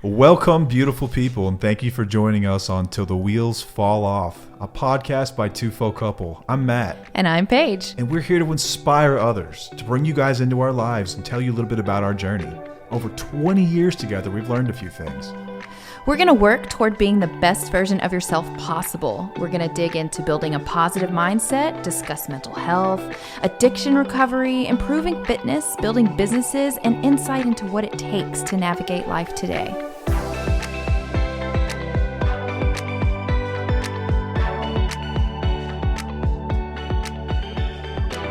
Welcome, beautiful people, and thank you for joining us on Till the Wheels Fall Off, a podcast by TWFO couple. I'm Matt. And I'm Paige. And we're here to inspire others, to bring you guys into our lives and tell you a little bit about our journey. Over 20 years together, we've learned a few things. We're going to work toward being the best version of yourself possible. We're going to dig into building a positive mindset, discuss mental health, addiction recovery, improving fitness, building businesses, and insight into what it takes to navigate life today.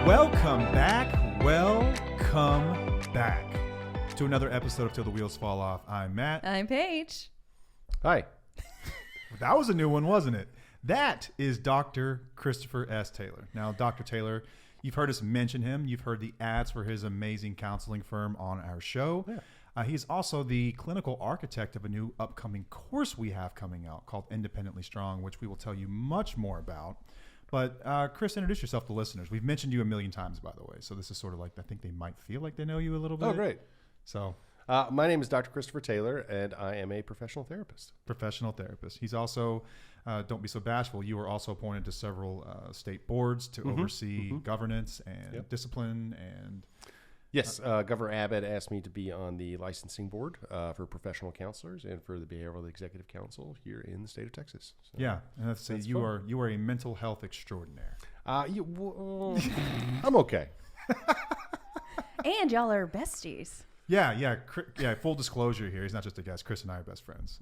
Welcome back to another episode of Till the Wheels Fall Off. I'm Matt. I'm Paige. Hi. That was a new one, wasn't it? That is Dr. Christopher S. Taylor. Now, Dr. Taylor, you've heard us mention him. You've heard the ads for his amazing counseling firm on our show. Yeah. He's also the clinical architect of a new upcoming course we have coming out called Independently Strong, which we will tell you much more about. But Chris, introduce yourself to listeners. We've mentioned you a million times, by the way. So this is sort of like, I think they might feel like they know you a little bit. Oh, great. So my name is Dr. Christopher Taylor, and I am a professional therapist. He's also, don't be so bashful, you were also appointed to several state boards to oversee governance and discipline. And yes, Governor Abbott asked me to be on the licensing board for professional counselors and for the Behavioral Executive Council here in the state of Texas. So, yeah, and that's you are a mental health extraordinaire. I'm okay. And y'all are besties. Yeah. Full disclosure here, he's not just a guest. Chris and I are best friends.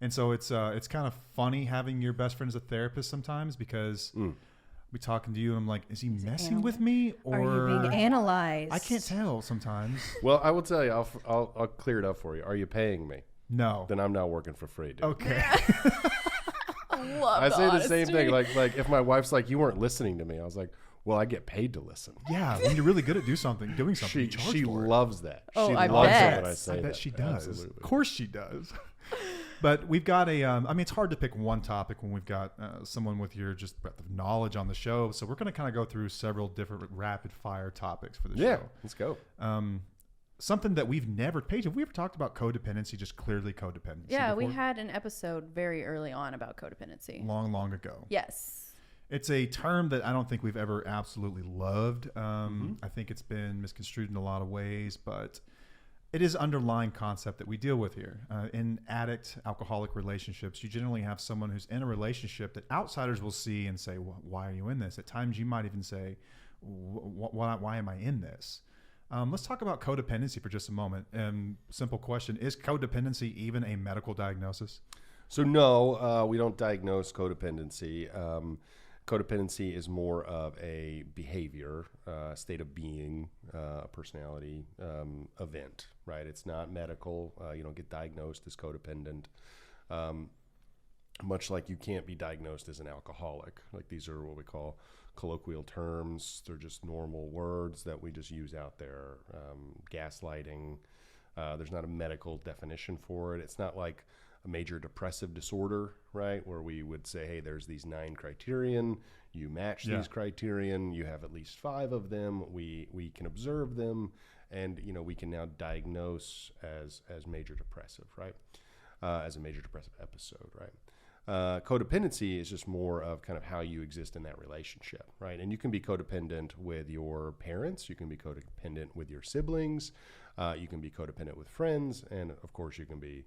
And so it's kind of funny having your best friend as a therapist sometimes because we talking to you and I'm like, is he messing with me or are you being analyzed? I can't tell sometimes. Well, I will tell you, I'll clear it up for you. Are you paying me? No. Then I'm not working for free, dude. Okay. I say the same thing. Like if my wife's like, you weren't listening to me, I was like, well, I get paid to listen. Yeah, when you're really good at doing something, she loves that. Oh, she I loves bet. it when I say I bet that. she does. Absolutely. Of course she does. But we've got it's hard to pick one topic when we've got someone with your just breadth of knowledge on the show. So we're going to kind of go through several different rapid fire topics for the show. Yeah, let's go. Something that we've never, Paige, have we ever talked about codependency, just clearly codependency? Yeah, before? we had an episode very early on about codependency. Long ago. Yes. It's a term that I don't think we've ever absolutely loved. I think it's been misconstrued in a lot of ways, but it is an underlying concept that we deal with here. In addict, alcoholic relationships, you generally have someone who's in a relationship that outsiders will see and say, well, why are you in this? At times you might even say, why am I in this? Let's talk about codependency for just a moment. Simple question, is codependency even a medical diagnosis? So no, we don't diagnose codependency. Codependency is more of a behavior, state of being, personality event, right? It's not medical. You don't get diagnosed as codependent. Much like you can't be diagnosed as an alcoholic. Like these are what we call colloquial terms. They're just normal words that we just use out there. Gaslighting. There's not a medical definition for it. It's not like a major depressive disorder, right? Where we would say, hey, there's these 9 criterion. You match these criterion. You have at least 5 of them. We can observe them, and we can now diagnose as major depressive, right? As a major depressive episode, right? Codependency is just more of kind of how you exist in that relationship, right? And you can be codependent with your parents. You can be codependent with your siblings. You can be codependent with friends, and of course, you can be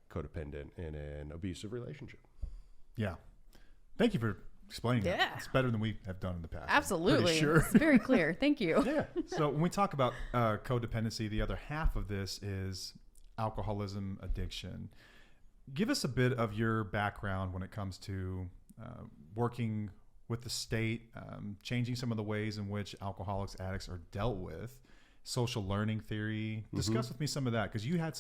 codependent in an abusive relationship. Yeah. Thank you for explaining that. Yeah. It's better than we have done in the past. Absolutely. Sure. It's very clear. Thank you. Yeah. So when we talk about codependency, the other half of this is alcoholism, addiction. Give us a bit of your background when it comes to working with the state, changing some of the ways in which alcoholics, addicts are dealt with, social learning theory. Discuss with me some of that, because you had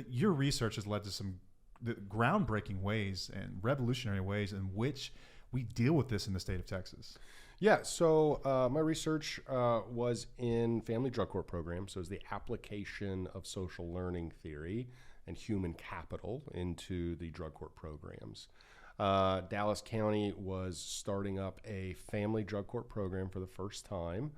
your research has led to some groundbreaking ways and revolutionary ways in which we deal with this in the state of Texas. Yeah, so my research was in family drug court programs. So it's the application of social learning theory and human capital into the drug court programs. Dallas County was starting up a family drug court program for the first time.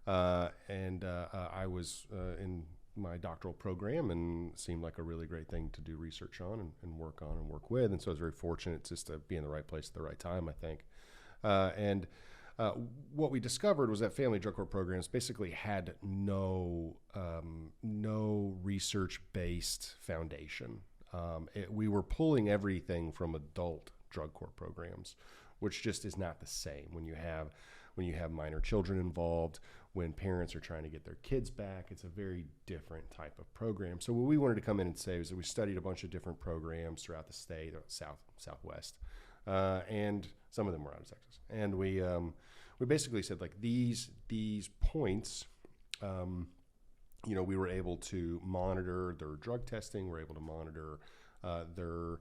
And I was in my doctoral program and seemed like a really great thing to do research on and work on and work with. And so I was very fortunate just to be in the right place at the right time, I think. And what we discovered was that family drug court programs basically had no research-based foundation. We were pulling everything from adult drug court programs, which just is not the same when you have minor children involved, when parents are trying to get their kids back. It's a very different type of program. So what we wanted to come in and say was that we studied a bunch of different programs throughout the state, Southwest, and some of them were out of Texas. And we basically said, like, these points, we were able to monitor their drug testing. We're able to monitor their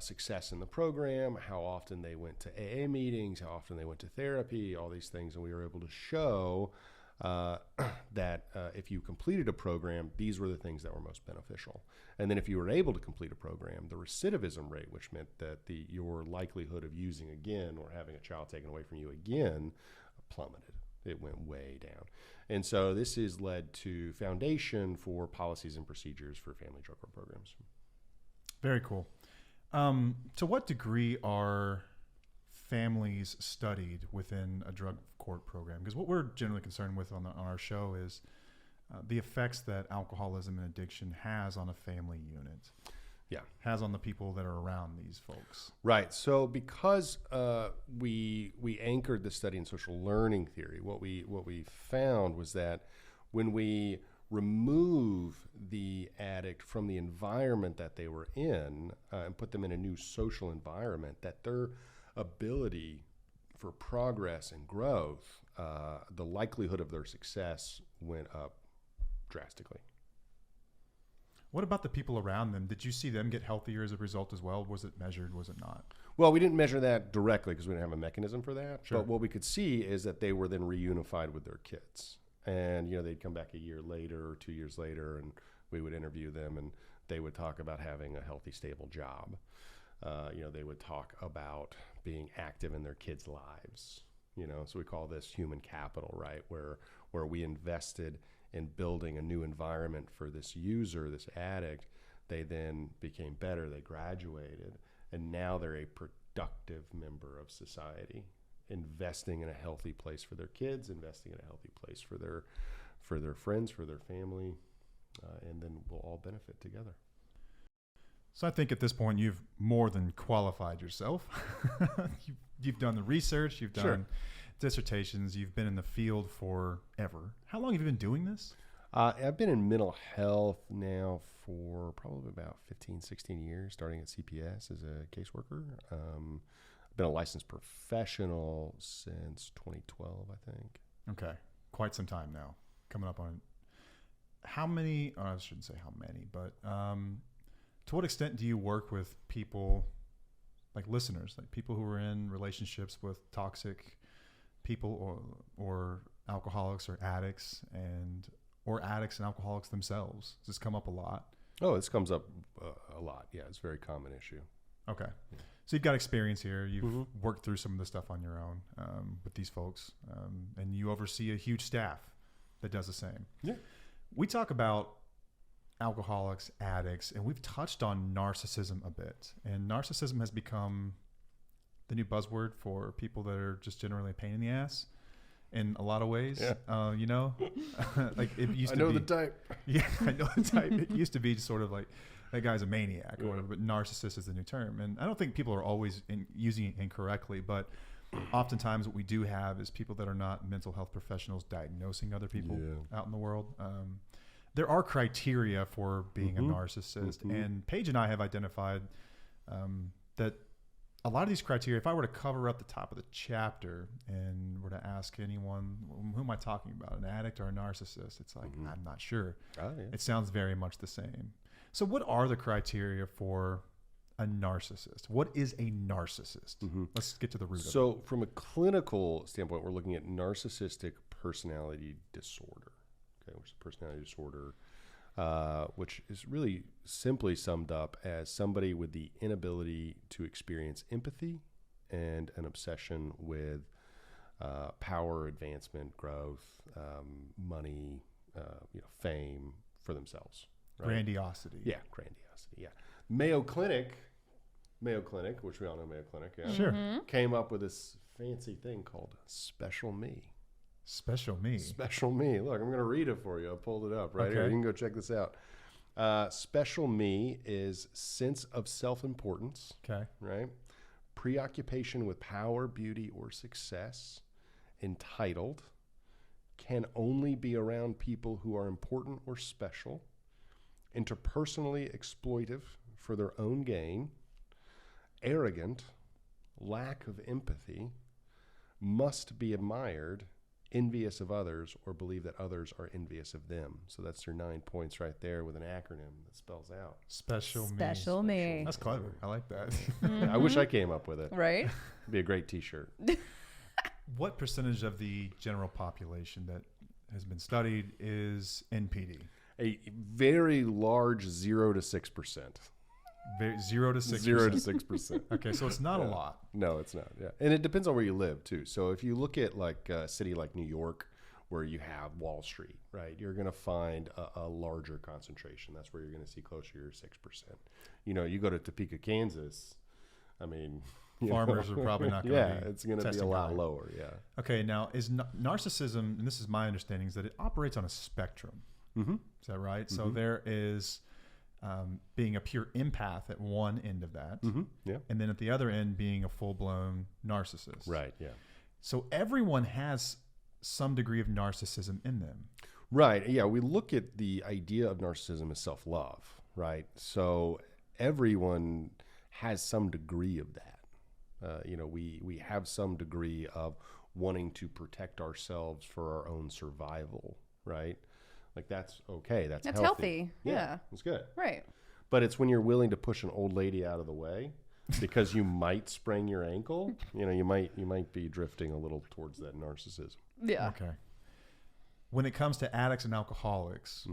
success in the program, how often they went to AA meetings, how often they went to therapy, all these things. And we were able to show that if you completed a program, these were the things that were most beneficial. And then if you were able to complete a program, the recidivism rate, which meant that your likelihood of using again or having a child taken away from you again, plummeted. It went way down. And so this has led to foundation for policies and procedures for family drug court programs. Very cool. To what degree are families studied within a drug court program? Because what we're generally concerned with on our show is the effects that alcoholism and addiction has on a family unit. Yeah. Has on the people that are around these folks. Right. So because we anchored the study in social learning theory, what we found was that when we remove the addict from the environment that they were in and put them in a new social environment, that their ability for progress and growth, the likelihood of their success went up drastically. What about the people around them? Did you see them get healthier as a result as well? Was it measured? Was it not? Well, we didn't measure that directly because we didn't have a mechanism for that. Sure. But what we could see is that they were then reunified with their kids. And, they'd come back a year later or 2 years later, and we would interview them, and they would talk about having a healthy, stable job. They would talk about being active in their kids' lives. So we call this human capital, right? Where we invested in building a new environment for this user, this addict. They then became better, they graduated, and now they're a productive member of society, investing in a healthy place for their kids, investing in a healthy place for their friends, for their family, and then we'll all benefit together. So I think at this point you've more than qualified yourself. You've done the research, you've done dissertations, you've been in the field forever. How long have you been doing this? I've been in mental health now for probably about 15, 16 years, starting at CPS as a caseworker. I've been a licensed professional since 2012, I think. Okay. Quite some time now. Coming up on how many, or I shouldn't say how many, but to what extent do you work with people, like listeners, like people who are in relationships with toxic people or alcoholics or addicts or addicts and alcoholics themselves? Does this come up a lot? Oh, this comes up a lot. Yeah, it's a very common issue. Okay. Yeah. So you've got experience here. You've worked through some of the stuff on your own with these folks, and you oversee a huge staff that does the same. Yeah. We talk about alcoholics, addicts, and we've touched on narcissism a bit. And narcissism has become the new buzzword for people that are just generally a pain in the ass in a lot of ways. Yeah. Like it used to be. I know the type. Yeah, I know the type. It used to be sort of like, that guy's a maniac or whatever, but narcissist is the new term. And I don't think people are always using it incorrectly, but oftentimes what we do have is people that are not mental health professionals diagnosing other people out in the world. There are criteria for being a narcissist, and Paige and I have identified that a lot of these criteria, if I were to cover up the top of the chapter and were to ask anyone, who am I talking about, an addict or a narcissist? It's like, I'm not sure. Oh, yeah. It sounds very much the same. So what are the criteria for a narcissist? What is a narcissist? Let's get to the root of it. So from a clinical standpoint, we're looking at narcissistic personality disorder, which is a personality disorder, which is really simply summed up as somebody with the inability to experience empathy and an obsession with power, advancement, growth, money, fame, for themselves. Right? Grandiosity. Yeah, grandiosity. Yeah. Mayo Clinic, which we all know Mayo Clinic, yeah, Sure. came up with this fancy thing called Special Me. Special me. Special Me. Look, I'm going to read it for you. I pulled it up right here. Okay. You can go check this out. Special Me is sense of self-importance, Okay. right? Preoccupation with power, beauty, or success. Entitled. Can only be around people who are important or special. Interpersonally exploitive for their own gain. Arrogant. Lack of empathy. Must be admired. Envious of others, or believe that others are envious of them. So that's your 9 points right there with an acronym that spells out. Special me. Special me. That's clever. I like that. I wish I came up with it. Right? It'd be a great T-shirt. What percentage of the general population that has been studied is NPD? A very large 0 to 6%. 0 to 6%. 0 to 6%. Okay, so it's not a Yeah. lot. No, it's not. Yeah, and it depends on where you live too. So if you look at like a city like New York, where you have Wall Street, right, you're going to find a larger concentration. That's where you're going to see closer to your 6%. You know, you go to Topeka, Kansas. I mean, Farmers are probably not going to be. it's going to be a testing lot high. lower. Yeah. Okay, now is narcissism, and this is my understanding, is that it operates on a spectrum. Mm-hmm. Is that right? So there is being a pure empath at one end of that, Mm-hmm. Yeah. and then at the other end being a full-blown narcissist. Right. Yeah. So everyone has some degree of narcissism in them. Right. Yeah. We look at the idea of narcissism as self-love, right? So everyone has some degree of that. You know, we have some degree of wanting to protect ourselves for our own survival, right? Like that's okay. That's healthy. Yeah. It's good. Right. But it's when you're willing to push an old lady out of the way because you might sprain your ankle. You know, you might be drifting a little towards that narcissism. Yeah. Okay. When it comes to addicts and alcoholics,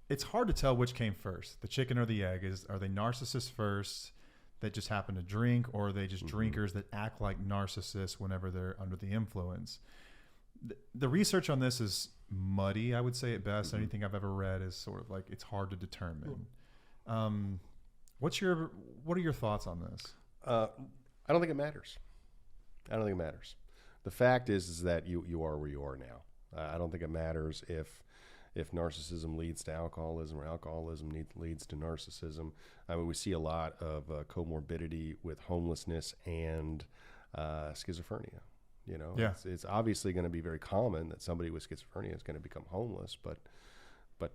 it's hard to tell which came first, the chicken or the egg. Are they narcissists first that just happen to drink, or are they just drinkers that act like narcissists whenever they're under the influence? The research on this is muddy, I would say at best. Anything I've ever read is sort of like it's hard to determine. What are your thoughts on this? I don't think it matters. I don't think it matters. The fact is that you are where you are now. I don't think it matters if narcissism leads to alcoholism or alcoholism leads to narcissism. I mean, we see a lot of comorbidity with homelessness and schizophrenia. You know, Yeah. it's obviously going to be very common that somebody with schizophrenia is going to become homeless, but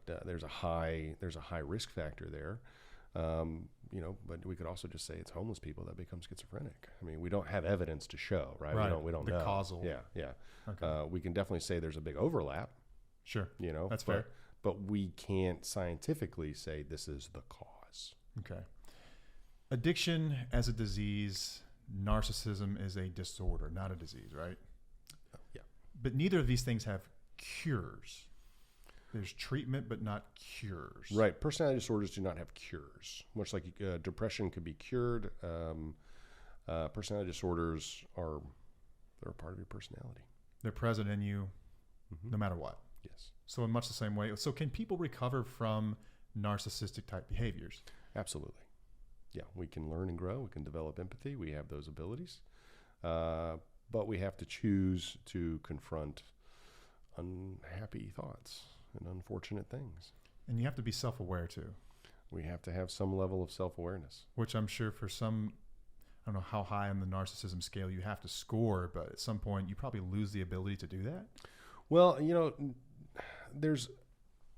there's a high risk factor there. You know, but we could also just say it's homeless people that become schizophrenic. I mean, we don't have evidence to show, right? Right. We don't The know. causal. Yeah. Okay. We can definitely say there's a big overlap. Sure. You know, That's fair. But we can't scientifically say this is the cause. Okay. Addiction as a disease, narcissism is a disorder, not a disease, right? Yeah. But neither of these things have cures. There's treatment, but not cures. Right. Personality disorders do not have cures. Much like depression could be cured, personality disorders they're a part of your personality. They're present in you no matter what. Yes. So in much the same way. So can people recover from narcissistic type behaviors? Absolutely. Yeah, we can learn and grow. We can develop empathy. We have those abilities. But we have to choose to confront unhappy thoughts and unfortunate things. And you have to be self-aware too, We have to have some level of self-awareness. which I'm sure for some, I don't know how high on the narcissism scale you have to score, but at some point you probably lose the ability to do that. Well, you know,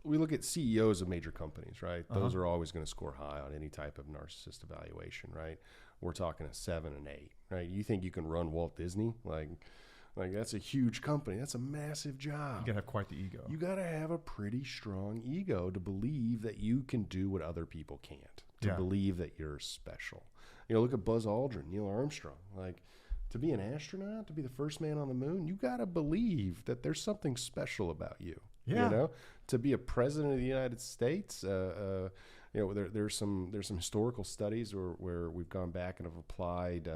we look at CEOs of major companies, right? Those are always going to score high on any type of narcissist evaluation, right? We're talking a 7 and 8, right? You think you can run Walt Disney? Like that's a huge company. That's a massive job. You gotta have quite the ego. You got to have a pretty strong ego to believe that you can do what other people can't, to Yeah. believe that you're special. You know, look at Buzz Aldrin, Neil Armstrong. Like, to be an astronaut, to be the first man on the moon, you got to believe that there's something special about you. Yeah. You know, to be a president of the United States, you know, there's some historical studies where we've gone back and have applied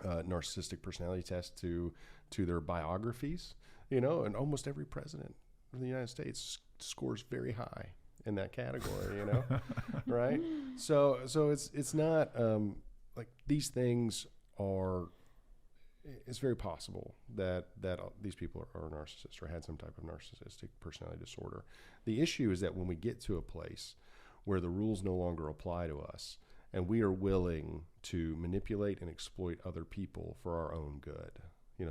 narcissistic personality tests to their biographies. You know, and almost every president the United States scores very high in that category, right? So it's not like these things are. It's very possible that these people are narcissists or had some type of narcissistic personality disorder. The issue is that when we get to a place where the rules no longer apply to us and we are willing to manipulate and exploit other people for our own good,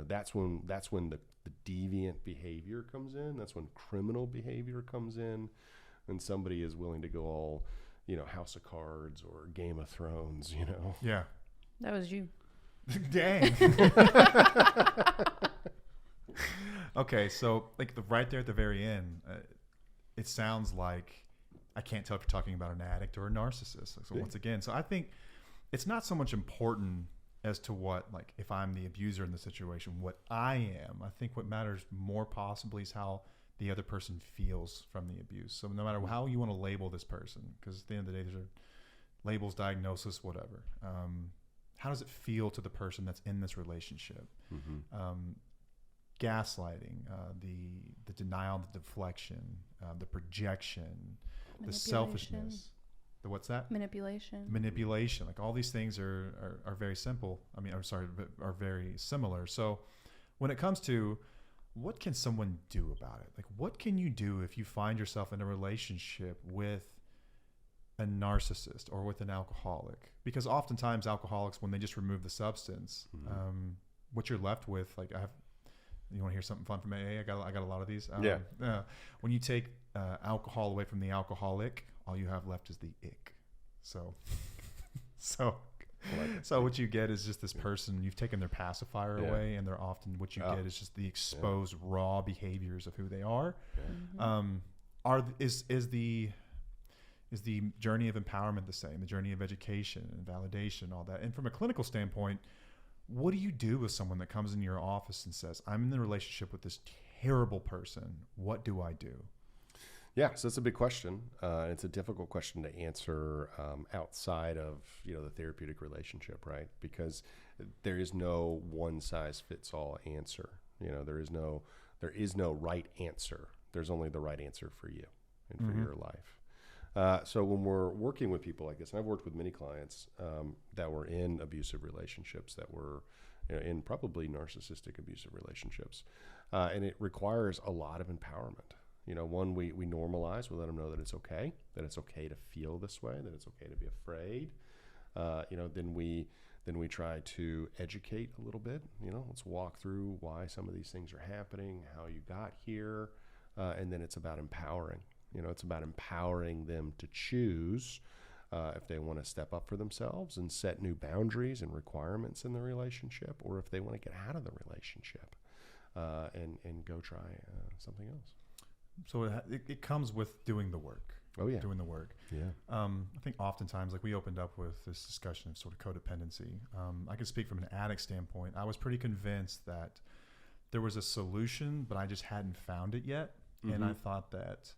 that's when the deviant behavior comes in. That's when criminal behavior comes in, and somebody is willing to go all, House of Cards or Game of Thrones, Yeah. That was you. Dang. Okay, so like right there at the very end, it sounds like I can't tell if you're talking about an addict or a narcissist. So once again, so I think it's not so much important as to what, like, if I'm the abuser in the situation, what I am. I think what matters more possibly is how the other person feels from the abuse. So no matter how you want to label this person, because at the end of the day, these are labels, diagnosis, whatever. How does it feel to the person that's in this relationship? Gaslighting, the denial, the deflection, the projection, the selfishness. The what's that? Manipulation. Like all these things are very simple. Are very similar. So when it comes to what can someone do about it? Like what can you do if you find yourself in a relationship with a narcissist or with an alcoholic? Because oftentimes alcoholics, when they just remove the substance, what you're left with, like you want to hear something fun from AA? I got a lot of these. When you take alcohol away from the alcoholic, all you have left is the ick. So what you get is just this person, you've taken their pacifier away, and they're often, what you get is just the exposed raw behaviors of who they are. Is the journey of empowerment the same? The journey of education and validation, all that. And from a clinical standpoint, what do you do with someone that comes into your office and says, I'm in the relationship with this terrible person. What do I do? Yeah, so that's a big question. It's a difficult question to answer outside of the therapeutic relationship, right? Because there is no one size fits all answer. There is no right answer. There's only the right answer for you and for your life. So when we're working with people like this, and I've worked with many clients that were in abusive relationships, that were in probably narcissistic abusive relationships, and it requires a lot of empowerment. One, we normalize, we let them know that it's okay to feel this way, that it's okay to be afraid. Then we try to educate a little bit. Let's walk through why some of these things are happening, how you got here, and then it's about empowering. It's about empowering them to choose if they want to step up for themselves and set new boundaries and requirements in the relationship, or if they want to get out of the relationship and go try something else. So it comes with doing the work. Oh, yeah. Doing the work. Yeah. I think oftentimes, like we opened up with this discussion of sort of codependency. I can speak from an addict standpoint. I was pretty convinced that there was a solution, but I just hadn't found it yet. And I thought that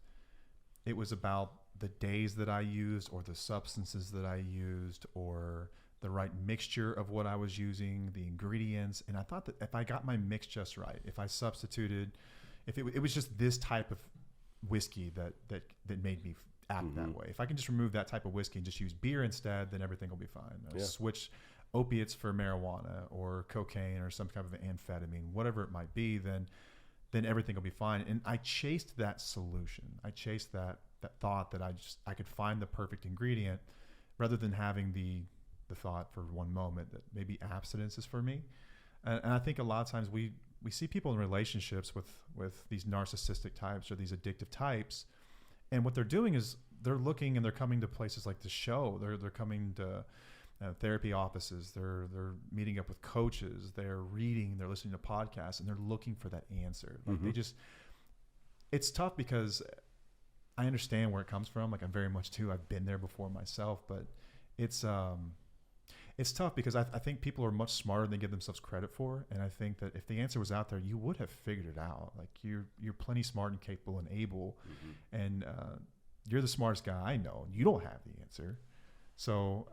it was about the days that I used, or the substances that I used, or the right mixture of what I was using, the ingredients. And I thought that if I got my mix just right, if I substituted, if it was just this type of whiskey that made me act that way. If I can just remove that type of whiskey and just use beer instead, then everything will be fine. Switch opiates for marijuana or cocaine or some type of amphetamine, whatever it might be, then everything will be fine. And I chased that solution. I chased that thought that I could find the perfect ingredient, rather than having the thought for one moment that maybe abstinence is for me. And I think a lot of times we see people in relationships with these narcissistic types or these addictive types, and what they're doing is they're looking and they're coming to places like the show. They're coming to therapy offices. They're meeting up with coaches. They're reading. They're listening to podcasts, and they're looking for that answer. Like it's tough because I understand where it comes from. Like I'm very much too. I've been there before myself, but it's tough because I think people are much smarter than they give themselves credit for. And I think that if the answer was out there, you would have figured it out. Like you're plenty smart and capable and able, and you're the smartest guy I know. You don't have the answer. So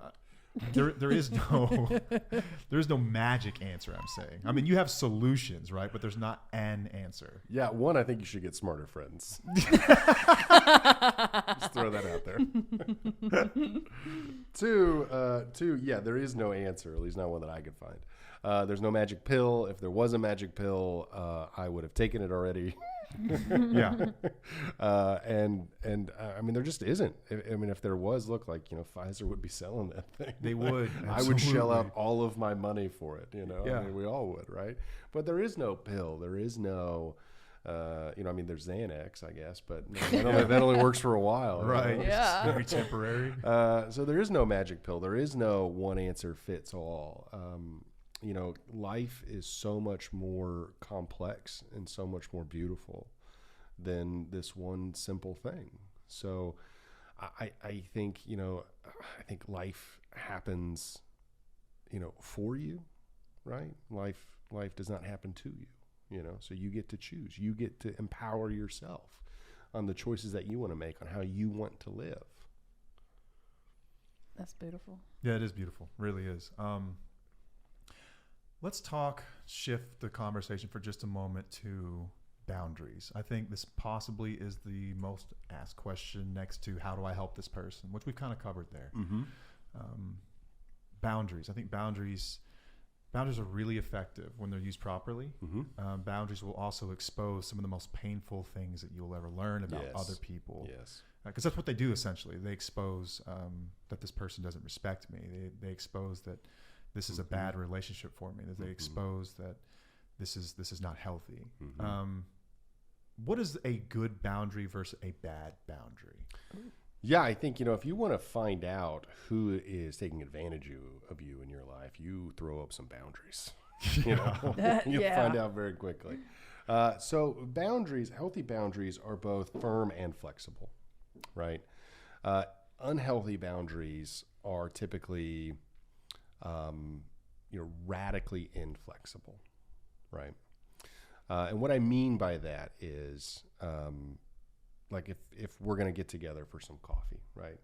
there is no magic answer. I'm saying. I mean, you have solutions, right? But there's not an answer. Yeah, one, I think you should get smarter friends. Just throw that out there. Two, yeah, there is no answer, at least not one that I could find. There's no magic pill. If there was a magic pill, I would have taken it already. Yeah. And I mean, there just isn't. I mean, if there was, look, like, Pfizer would be selling that thing. They would. I would shell out Absolutely. all of my money for it. Yeah. I mean, we all would, right? But there is no pill. There is no, I mean, there's Xanax, I guess, but that only works for a while. Right. Yeah. It's very temporary. So there is no magic pill. There is no one answer fits all. Life is so much more complex and so much more beautiful than this one simple thing. So I think, I think life happens, for you, right? Life does not happen to you, so you get to choose. You get to empower yourself on the choices that you want to make, on how you want to live. That's beautiful. Yeah, it is beautiful. Really is. Let's shift the conversation for just a moment to boundaries. I think this possibly is the most asked question next to how do I help this person, which we've kind of covered there. Mm-hmm. Boundaries. I think boundaries are really effective when they're used properly. Mm-hmm. Boundaries will also expose some of the most painful things that you'll ever learn about other people. Yes. Because that's what they do essentially. They expose that this person doesn't respect me. They expose that this is a bad relationship for me. That they expose that this is not healthy. Mm-hmm. What is a good boundary versus a bad boundary? Yeah, I think, if you want to find out who is taking advantage of you in your life, you throw up some boundaries. You'll Yeah. find out very quickly. So boundaries, healthy boundaries are both firm and flexible, right? Unhealthy boundaries are typically, radically inflexible, right? And what I mean by that is, like if we're going to get together for some coffee, right?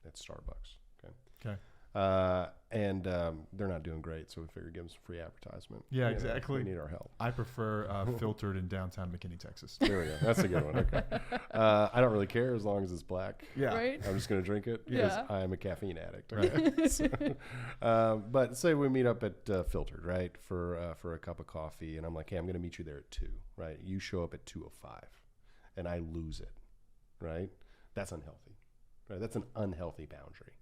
At Starbucks. Okay. And they're not doing great, so we figured give them some free advertisement. Yeah, exactly. They need our help. I prefer filtered in downtown McKinney, Texas. There we go. That's a good one. Okay. I don't really care as long as it's black. Yeah. Right? I'm just going to drink it Yeah. because I am a caffeine addict. Okay? But say we meet up at Filtered, right, for a cup of coffee, and I'm like, hey, I'm going to meet you there at 2, right? You show up at 2:05, and I lose it, right? That's unhealthy, right? That's an unhealthy boundary.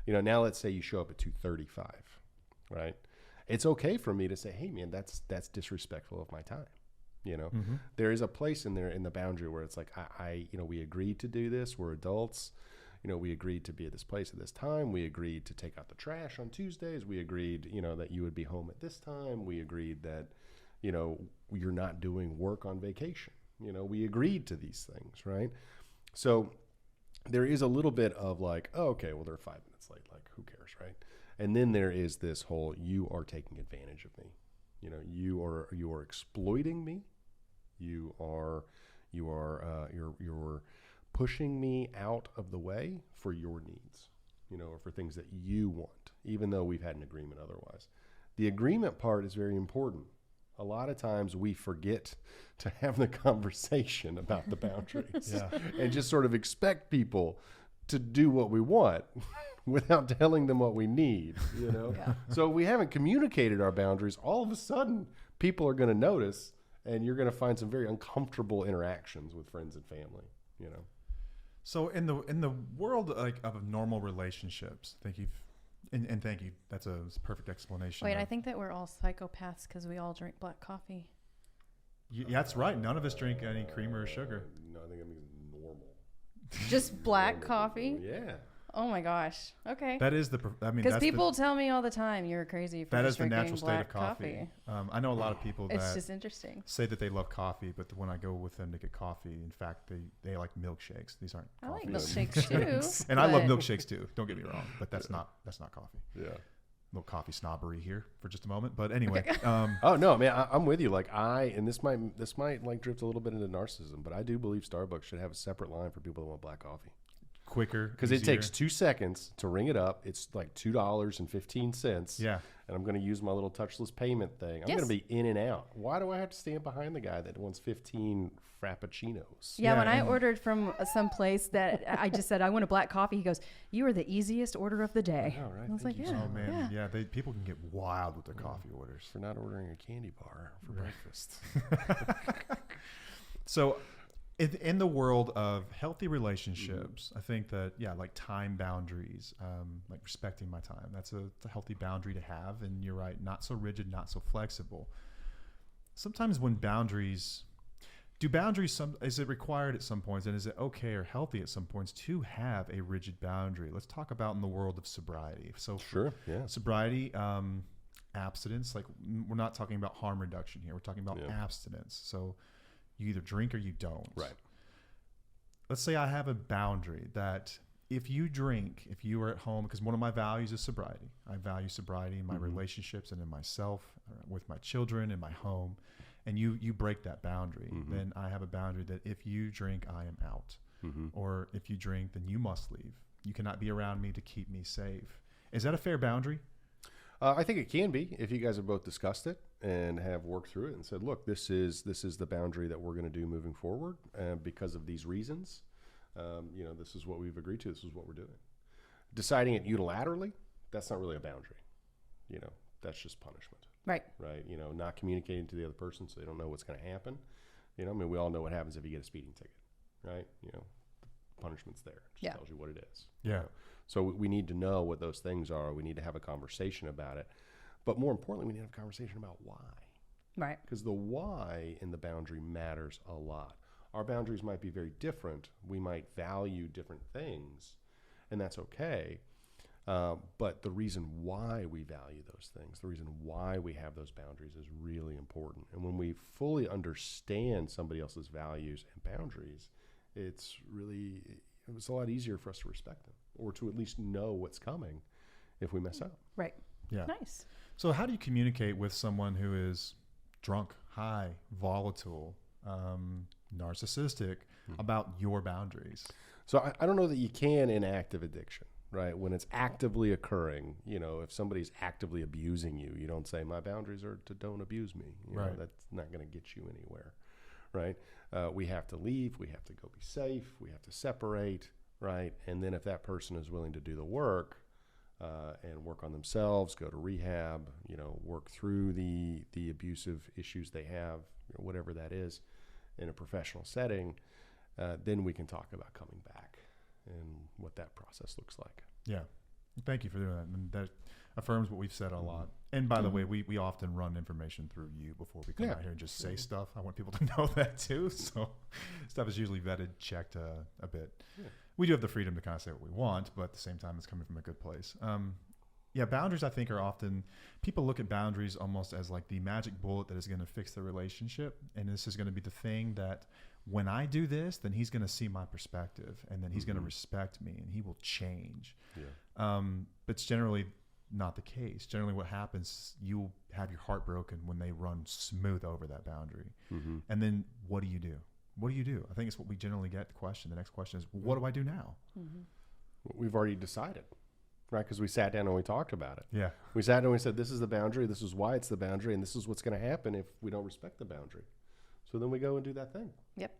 Now let's say you show up at 2:35, right? It's okay for me to say, hey, man, that's disrespectful of my time. Mm-hmm. There is a place in there in the boundary where it's like, we agreed to do this. We're adults. We agreed to be at this place at this time. We agreed to take out the trash on Tuesdays. We agreed, that you would be home at this time. We agreed that, you're not doing work on vacation. We agreed to these things, right? So there is a little bit of like, oh, okay, well, they're 5 minutes late. Like, who cares, right? And then there is this whole, you are taking advantage of me. You are exploiting me. You're pushing me out of the way for your needs, or for things that you want, even though we've had an agreement otherwise. The agreement part is very important. A lot of times we forget to have the conversation about the boundaries and just sort of expect people to do what we want without telling them what we need, Yeah. So we haven't communicated our boundaries. All of a sudden, people are going to notice, and you're going to find some very uncomfortable interactions with friends and family, So in the world of normal relationships, thank you. And thank you. That's a perfect explanation. Wait, I think that we're all psychopaths because we all drink black coffee. Yeah, that's right. None of us drink any cream or sugar. No, I think that means normal. Just black coffee? Yeah. Oh my gosh. Okay. That is Because people tell me all the time you're crazy for that just is the drinking natural state black of coffee. I know a lot of people It's that just interesting. say that they love coffee, but when I go with them to get coffee, in fact, they like milkshakes. These aren't I like coffee. milkshakes too. And I love but- milkshakes too. Don't get me wrong, but that's not coffee. Yeah. A little coffee snobbery here for just a moment, but anyway. Oh no, man, I'm with you. Like and this might like drift a little bit into narcissism, but I do believe Starbucks should have a separate line for people that want black coffee. quicker. Because it easier. takes 2 seconds to ring it up. It's like $2.15. Yeah. And I'm going to use my little touchless payment thing. I'm Yes. going to be in and out. Why do I have to stand behind the guy that wants 15 frappuccinos? Yeah, Yeah, when I and- ordered from some place that I just said, I want a black coffee, he goes, you are the easiest order of the day. I know, right? I was Thank like, you yeah. so Oh man, yeah. yeah. People can get wild with their coffee orders. For not ordering a candy bar for breakfast. So, in the world of healthy relationships, I think that like time boundaries, like respecting my time, it's a healthy boundary to have. And you're right, not so rigid, not so flexible. Sometimes when boundaries, is it required at some points, and is it okay or healthy at some points to have a rigid boundary? Let's talk about in the world of sobriety. So Sure, yeah. sobriety, abstinence, like we're not talking about harm reduction here. We're talking about Yeah. abstinence. So you either drink or you don't. Right. Let's say I have a boundary that if you drink, if you are at home, because one of my values is sobriety. I value sobriety in my relationships and in myself, with my children, in my home. And you break that boundary, then I have a boundary that if you drink, I am out. Or if you drink, then you must leave. You cannot be around me to keep me safe. Is that a fair boundary? I think it can be if you guys have both discussed it and have worked through it and said, look, this is the boundary that we're going to do moving forward because of these reasons. This is what we've agreed to. This is what we're doing. Deciding it unilaterally, that's not really a boundary. That's just punishment. Right. Right? Not communicating to the other person so they don't know what's going to happen. We all know what happens if you get a speeding ticket, right? The punishment's there. It just tells you what it is. Yeah. So we need to know what those things are. We need to have a conversation about it. But more importantly, we need to have a conversation about why. Right. Because the why in the boundary matters a lot. Our boundaries might be very different. We might value different things, and that's okay. But the reason why we value those things, the reason why we have those boundaries is really important. And when we fully understand somebody else's values and boundaries, it's a lot easier for us to respect them or to at least know what's coming if we mess up. Right. Yeah. Nice. So how do you communicate with someone who is drunk, high, volatile, narcissistic about your boundaries? So I don't know that you can in active addiction, right? When it's actively occurring, if somebody's actively abusing you, you don't say, my boundaries are to don't abuse me. Right. That's not going to get you anywhere, right? We have to leave. We have to go be safe. We have to separate, right? And then if that person is willing to do the work and work on themselves, go to rehab, work through the abusive issues they have, whatever that is, in a professional setting, then we can talk about coming back and what that process looks like. Yeah. Thank you for doing that. And that affirms what we've said a lot. And by the way, we often run information through you before we come out here and just say stuff. I want people to know that too. So stuff is usually vetted, checked a bit. Yeah. We do have the freedom to kind of say what we want, but at the same time, it's coming from a good place. Boundaries, I think, are often, people look at boundaries almost as like the magic bullet that is going to fix the relationship. And this is going to be the thing that when I do this, then he's going to see my perspective, and then he's going to respect me, and he will change. Yeah. But it's generally not the case. Generally what happens, you have your heart broken when they run smooth over that boundary. And then what do you do? What do you do? I think it's what we generally get the question. The next question is, what do I do now? We've already decided, right? Because we sat down and we talked about it. Yeah. We sat down and we said, this is the boundary. This is why it's the boundary. And this is what's going to happen if we don't respect the boundary. So then we go and do that thing. Yep.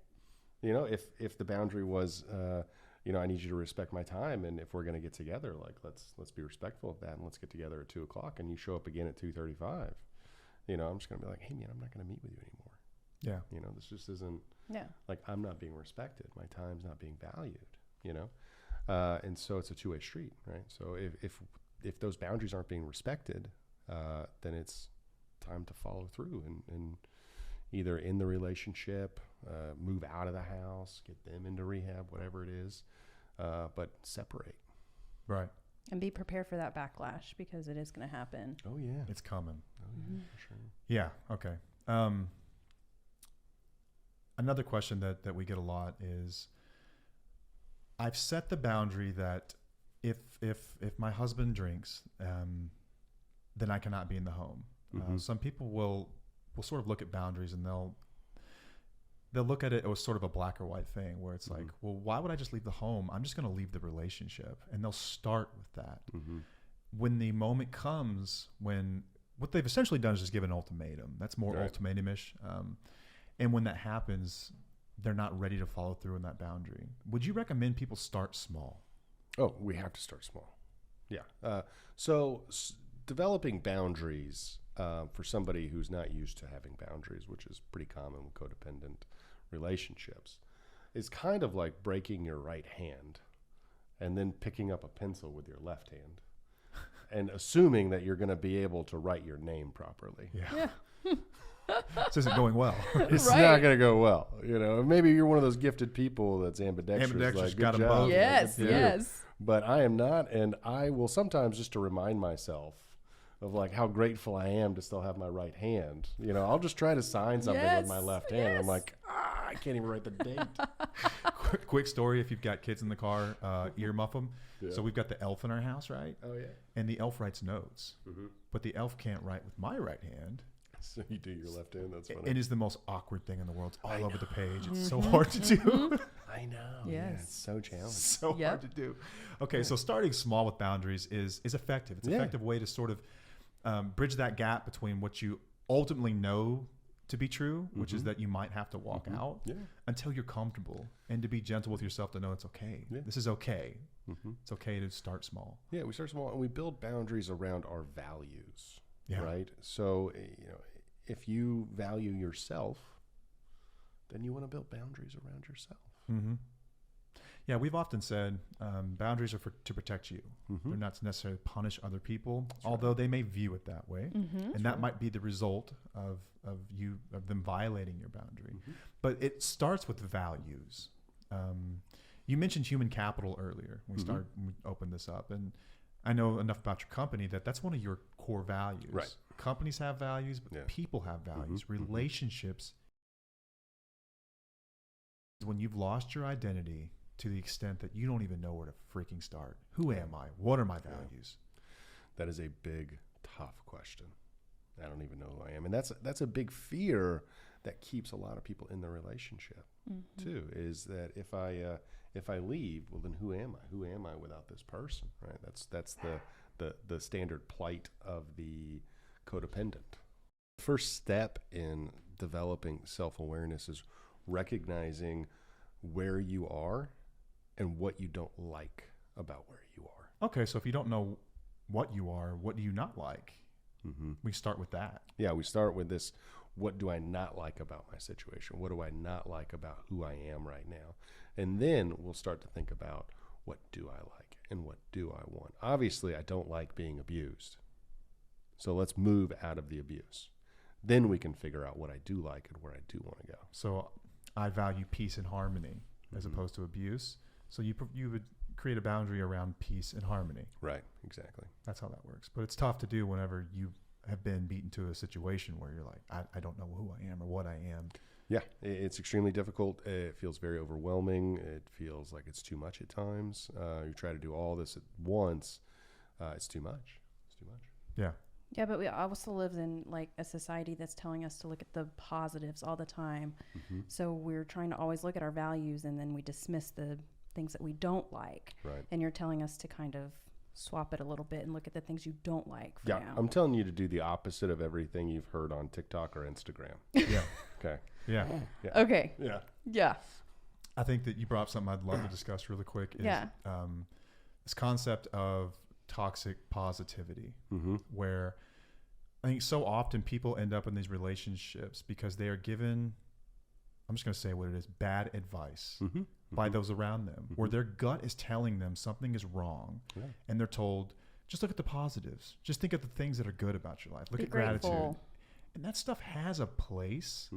If the boundary was, I need you to respect my time. And if we're going to get together, like, let's be respectful of that. And let's get together at 2:00 and you show up again at 2:35. I'm just going to be like, hey man, I'm not going to meet with you anymore. Yeah. This just isn't like, I'm not being respected. My time's not being valued, and so it's a two-way street, right? So if those boundaries aren't being respected, then it's time to follow through and either in the relationship, move out of the house, get them into rehab, whatever it is, but separate. Right. And be prepared for that backlash because it is going to happen. Oh yeah. It's coming. Oh yeah, for sure. Yeah. Okay. Another question that we get a lot is, I've set the boundary that if my husband drinks, then I cannot be in the home. Some people will sort of look at boundaries and they'll look at it as sort of a black or white thing where it's like, well, why would I just leave the home? I'm just going to leave the relationship. And they'll start with that. When the moment comes when what they've essentially done is just give an ultimatum. That's more ultimatum-ish. And when that happens, they're not ready to follow through on that boundary. Would you recommend people start small? Oh, we have to start small. Yeah. So developing boundaries for somebody who's not used to having boundaries, which is pretty common with codependent relationships, is kind of like breaking your right hand and then picking up a pencil with your left hand and assuming that you're going to be able to write your name properly. Yeah. This isn't going well. It's not going to go well. You know, maybe you're one of those gifted people that's ambidextrous. Ambidextrous, like, got good them job. both. Yes, Yeah. yes. But I am not, and I will sometimes, just to remind myself of like how grateful I am to still have my right hand. You know, I'll just try to sign something with my left hand. And I'm like, I can't even write the date. Quick story, if you've got kids in the car, ear muff them. Yeah. So we've got the elf in our house, right? Oh, yeah. And the elf writes notes. But the elf can't write with my right hand. So you do your left hand. That's funny. It is the most awkward thing in the world. It's all over the page. It's so hard to do. I know. Yeah, Yes. it's so challenging. So hard to do. Okay, so starting small with boundaries is effective. It's an effective way to sort of bridge that gap between what you ultimately know to be true, which is that you might have to walk out until you're comfortable, and to be gentle with yourself to know it's okay. Yeah. This is okay. It's okay to start small. Yeah, we start small and we build boundaries around our values, Yeah. right? So, you know, if you value yourself, then you want to build boundaries around yourself. Yeah, we've often said boundaries are to protect you. They're not to necessarily punish other people, although they may view it that way. And that might be the result of them violating your boundary. But it starts with values. You mentioned human capital earlier when we opened this up. And I know enough about your company that's one of your core values. Right. Companies have values, but people have values. Relationships, when you've lost your identity to the extent that you don't even know where to freaking start. Who am I? What are my values? That is a big, tough question. I don't even know who I am. And that's a big fear that keeps a lot of people in the relationship too, is that if I leave, well, then who am I? Who am I without this person, right? That's the standard plight of the codependent. First step in developing self-awareness is recognizing where you are and what you don't like about where you are. Okay, so if you don't know what you are, what do you not like? We start with that. Yeah, we start with this. What do I not like about my situation? What do I not like about who I am right now? And then we'll start to think about, what do I like and what do I want? Obviously, I don't like being abused. So let's move out of the abuse. Then we can figure out what I do like and where I do want to go. So I value peace and harmony as opposed to abuse. So you would create a boundary around peace and harmony. Right, exactly. That's how that works. But it's tough to do whenever you have been beaten to a situation where you're like, I don't know who I am or what I am. Yeah, it's extremely difficult. It feels very overwhelming. It feels like it's too much at times. You try to do all this at once. It's too much. It's too much. Yeah. Yeah, but we also live in like a society that's telling us to look at the positives all the time. So we're trying to always look at our values, and then we dismiss the things that we don't like. Right. And you're telling us to kind of swap it a little bit and look at the things you don't like for now. I'm telling you to do the opposite of everything you've heard on TikTok or Instagram. Yeah. Okay. Yeah. Okay. Yeah. Yeah. I think that you brought up something I'd love to discuss really quick is this concept of toxic positivity, where I think so often people end up in these relationships because they are given, I'm just going to say what it is, bad advice by those around them, where their gut is telling them something is wrong, and they're told, just look at the positives. Just think of the things that are good about your life. Look at gratitude. And that stuff has a place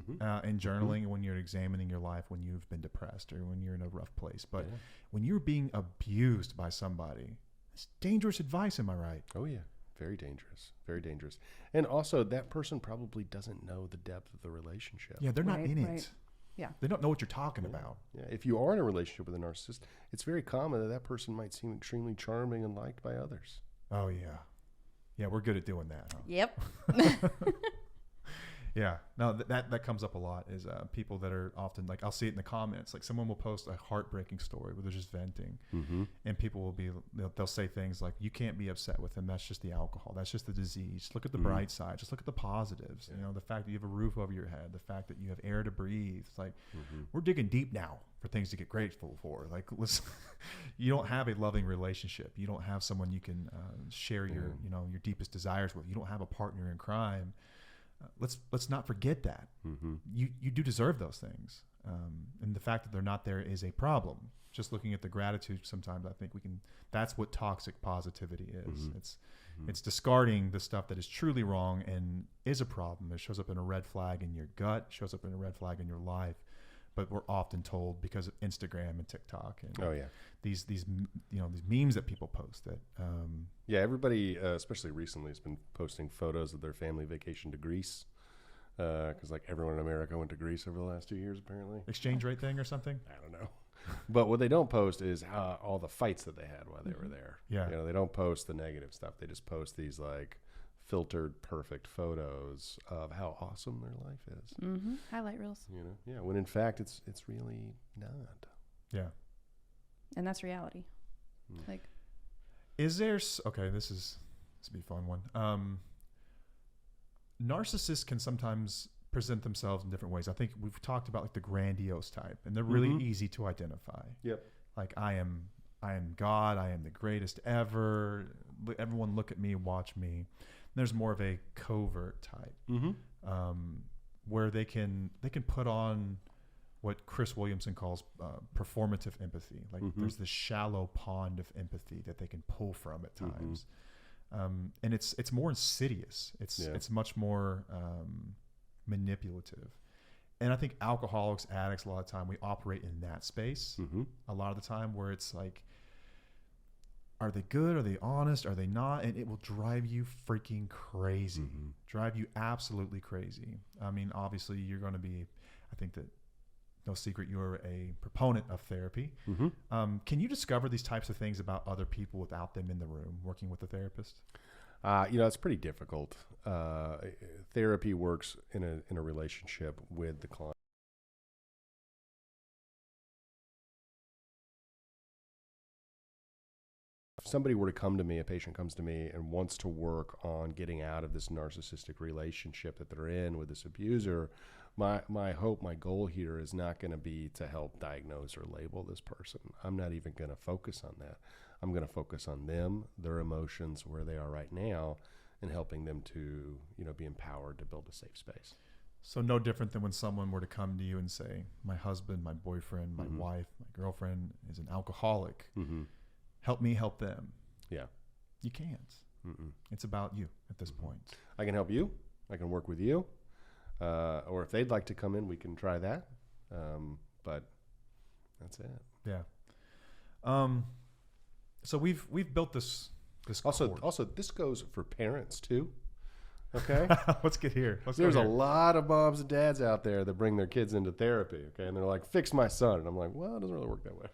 in journaling when you're examining your life when you've been depressed or when you're in a rough place. But when you're being abused by somebody, it's dangerous advice, am I right? Oh, yeah. Very dangerous. Very dangerous. And also, that person probably doesn't know the depth of the relationship. Yeah, they're not in it. Yeah. They don't know what you're talking about. Yeah. If you are in a relationship with a narcissist, it's very common that person might seem extremely charming and liked by others. Oh, yeah. Yeah, we're good at doing that, huh? Yep. Yeah, no, that comes up a lot is people that are often like, I'll see it in the comments, like someone will post a heartbreaking story where they're just venting, and people will be, they'll say things like, you can't be upset with him, that's just the alcohol, that's just the disease, look at the bright side, just look at the positives, you know, the fact that you have a roof over your head, the fact that you have air to breathe. It's like, we're digging deep now for things to get grateful for. Like, listen, you don't have a loving relationship, you don't have someone you can share your, you know, your deepest desires with, you don't have a partner in crime. Let's not forget that you do deserve those things, and the fact that they're not there is a problem. Just looking at the gratitude, sometimes I think we can. That's what toxic positivity is. It's discarding the stuff that is truly wrong and is a problem. It shows up in a red flag in your gut, shows up in a red flag in your life. But we're often told because of Instagram and TikTok and these you know, these memes that people post that everybody especially recently has been posting photos of their family vacation to Greece because like everyone in America went to Greece over the last 2 years apparently. Exchange rate thing or something. I don't know. But what they don't post is all the fights that they had while they were there. Yeah, you know, they don't post the negative stuff. They just post these like filtered perfect photos of how awesome their life is. Highlight reels. You know, when in fact it's really not. Yeah, and that's reality. Like, is there? Okay, this will be a fun one. Narcissists can sometimes present themselves in different ways. I think we've talked about like the grandiose type, and they're really easy to identify. Yep. Like I am God. I am the greatest ever. Everyone look at me, watch me. There's more of a covert type, where they can put on what Chris Williamson calls performative empathy. Like there's this shallow pond of empathy that they can pull from at times, and it's more insidious. It's much more manipulative. And I think alcoholics, addicts, a lot of the time we operate in that space. A lot of the time where it's like, are they good? Are they honest? Are they not? And it will drive you freaking crazy. Drive you absolutely crazy. I mean, obviously you're going to be, I think that no secret, you're a proponent of therapy. Can you discover these types of things about other people without them in the room working with a therapist? You know, it's pretty difficult. Therapy works in a relationship with the client. If somebody were to come to me, a patient comes to me and wants to work on getting out of this narcissistic relationship that they're in with this abuser, my hope, my goal here is not going to be to help diagnose or label this person. I'm not even going to focus on that. I'm going to focus on them, their emotions, where they are right now, and helping them to, you know, be empowered to build a safe space. So no different than when someone were to come to you and say, my husband, my boyfriend, my wife, my girlfriend is an alcoholic. Help me help them. Yeah. You can't. It's about you at this point. I can help you. I can work with you. Or if they'd like to come in, we can try that. But that's it. Yeah. So we've built this also this goes for parents too. Okay. Let's get here. There's a lot of moms and dads out there that bring their kids into therapy. Okay. And they're like, fix my son. And I'm like, well, it doesn't really work that way.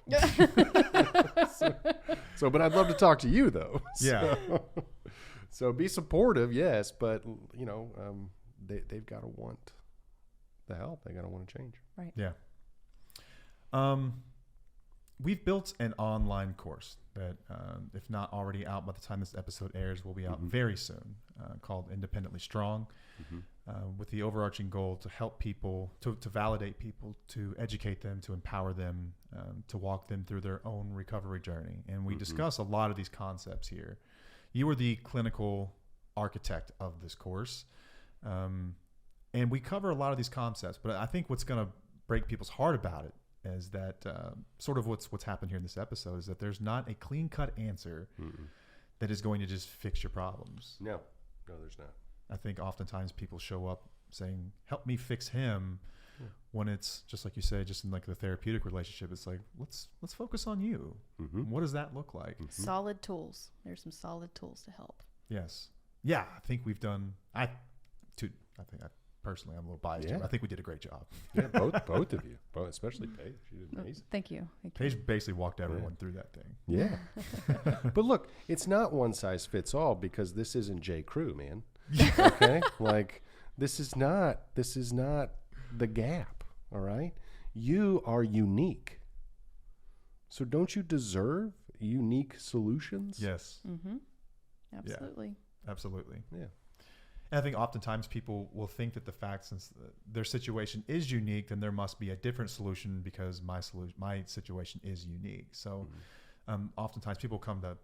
so, but I'd love to talk to you though. Yeah. So be supportive. Yes. But you know, they've got to want the help. They got to want to change. Right. Yeah. We've built an online course that, if not already out by the time this episode airs, will be out very soon, called Independently Strong, with the overarching goal to help people, to validate people, to educate them, to empower them, to walk them through their own recovery journey. And we discuss a lot of these concepts here. You are the clinical architect of this course, and we cover a lot of these concepts. But I think what's going to break people's heart about it is that sort of what's happened here in this episode is that there's not a clean-cut answer that is going to just fix your problems. No, there's not. I think oftentimes people show up saying, help me fix him, when it's just like you say, just in like the therapeutic relationship, it's like, let's focus on you. What does that look like? Solid tools. There's some solid tools to help. Yes. Yeah, I think we've done, personally, I'm a little biased. Yeah. I think we did a great job. Yeah, both of you, especially Paige. She did amazing. Thank you. Paige basically walked everyone through that thing. Yeah. But look, it's not one size fits all because this isn't J. Crew, man. Okay? Like, This is not the gap, all right? You are unique. So don't you deserve unique solutions? Yes. Mm-hmm. Absolutely. Absolutely. Yeah. And I think oftentimes people will think that the fact since their situation is unique, then there must be a different solution because my situation is unique. So oftentimes people come to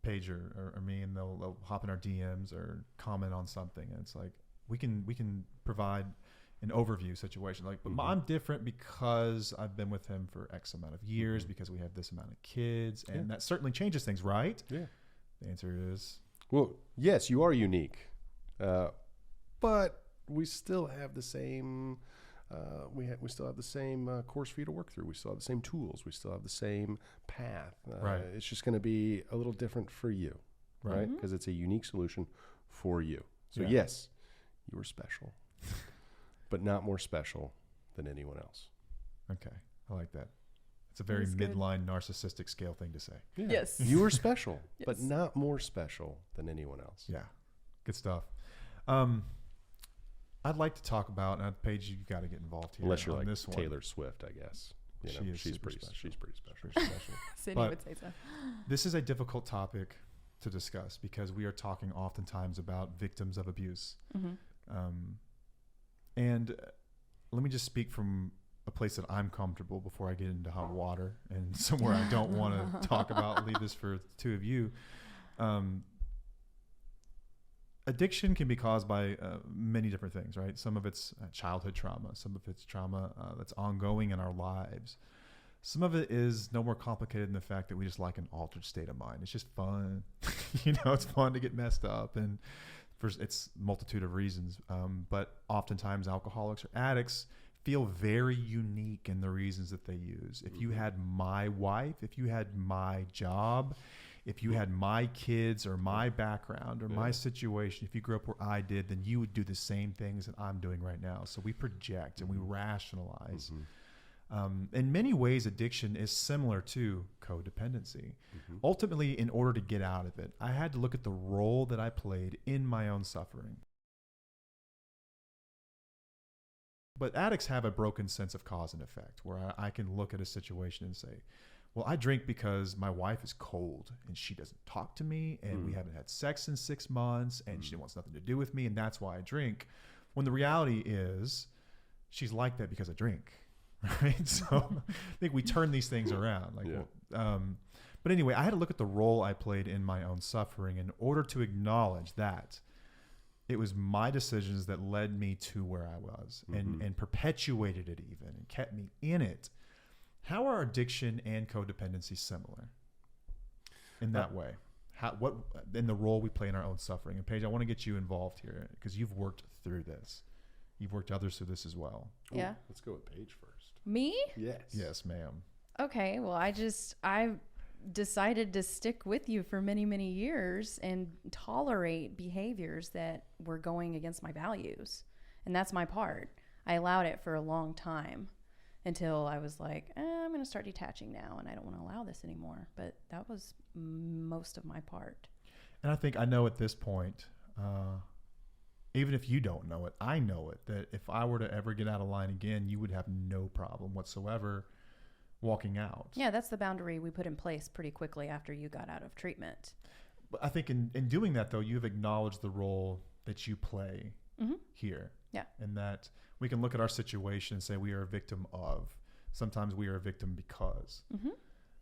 Paige or me and they'll hop in our DMs or comment on something. And it's like, we can provide an overview situation. Like, but I'm different because I've been with him for X amount of years, because we have this amount of kids. And that certainly changes things, right? Yeah. The answer is, well, yes, you are unique. But we still have the same, we still have the same course for you to work through. We still have the same tools. We still have the same path. Right. It's just going to be a little different for you, right? Because it's a unique solution for you. So yes, you are special, but not more special than anyone else. okay, I like that. It's a very That's good. midline narcissistic scale thing to say. Yeah. Yes. You are special, but Yes. not more special than anyone else. Yeah, good stuff. I'd like to talk about, and Paige, you got to get involved here. Unless you're on like this one. Taylor Swift, I guess. You know, She is she's super pretty. special. She's pretty special. Pretty special. Cindy But- would say so. This is a difficult topic to discuss because we are talking oftentimes about victims of abuse. And let me just speak from a place that I'm comfortable before I get into hot water and somewhere I don't want to talk about. Leave this for the two of you. Addiction can be caused by many different things, right? Some of it's childhood trauma. Some of it's trauma that's ongoing in our lives. Some of it is no more complicated than the fact that we just like an altered state of mind. It's just fun. It's fun to get messed up. And it's a multitude of reasons. But oftentimes alcoholics or addicts feel very unique in the reasons that they use. If you had my wife, if you had my job, if you had my kids or my background or my situation, if you grew up where I did, then you would do the same things that I'm doing right now. So we project and we rationalize. In many ways, addiction is similar to codependency. Ultimately, in order to get out of it, I had to look at the role that I played in my own suffering. But addicts have a broken sense of cause and effect, where I can look at a situation and say, well, I drink because my wife is cold and she doesn't talk to me and we haven't had sex in 6 months and she wants nothing to do with me and that's why I drink. When the reality is she's like that because I drink, right? So I think we turn these things around. But anyway, I had to look at the role I played in my own suffering in order to acknowledge that it was my decisions that led me to where I was and perpetuated it even and kept me in it. How are addiction and codependency similar in that way? What in the role we play in our own suffering? And Paige, I want to get you involved here because you've worked through this. You've worked others through this as well. Yeah. Ooh, let's go with Paige first. Me? Yes. Yes, ma'am. Okay. Well, I decided to stick with you for many, many years and tolerate behaviors that were going against my values. And that's my part. I allowed it for a long time until I was like, I'm going to start detaching now and I don't want to allow this anymore. But that was most of my part. And I think I know at this point, even if you don't know it, I know it, that if I were to ever get out of line again, you would have no problem whatsoever walking out. Yeah, that's the boundary we put in place pretty quickly after you got out of treatment. But I think in doing that, though, you've acknowledged the role that you play here. Yeah. And that we can look at our situation and say we are a victim of. Sometimes we are a victim because.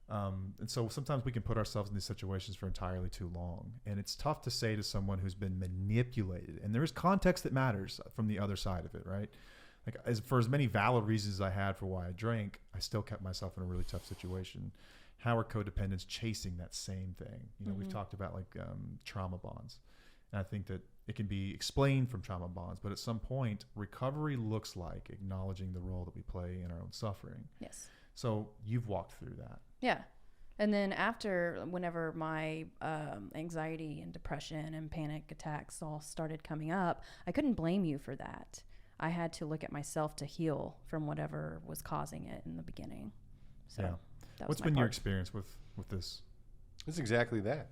And so sometimes we can put ourselves in these situations for entirely too long. And it's tough to say to someone who's been manipulated. And there is context that matters from the other side of it, right? Like for as many valid reasons as I had for why I drank, I still kept myself in a really tough situation. How are codependents chasing that same thing? We've talked about trauma bonds. And I think that it can be explained from trauma bonds, but at some point, recovery looks like acknowledging the role that we play in our own suffering. Yes. So you've walked through that. Yeah. And then whenever my anxiety and depression and panic attacks all started coming up, I couldn't blame you for that. I had to look at myself to heal from whatever was causing it in the beginning. So Yeah. that was What's my been your part. experience with this? It's exactly that.